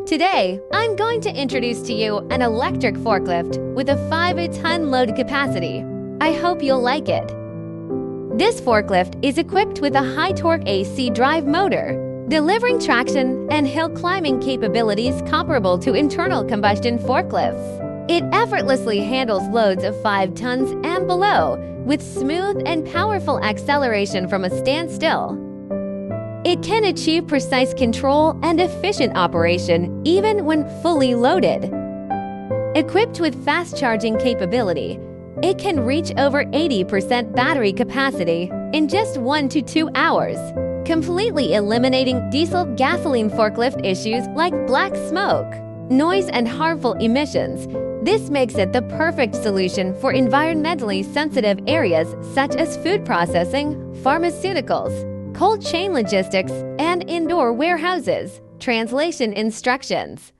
Today, I'm going to introduce to you an electric forklift with a 5-ton load capacity. I hope you'll like it. This forklift is equipped with a high-torque AC drive motor, delivering traction and hill climbing capabilities comparable to internal combustion forklifts. It effortlessly handles loads of 5 tons and below with smooth and powerful acceleration from a standstill. It can achieve precise control and efficient operation even when fully loaded. Equipped with fast charging capability, it can reach over 80% battery capacity in just 1 to 2 hours, completely eliminating diesel-gasoline forklift issues like black smoke, noise, and harmful emissions. This makes it the perfect solution for environmentally sensitive areas such as food processing, pharmaceuticals, cold chain logistics, and indoor warehouses. Translation instructions.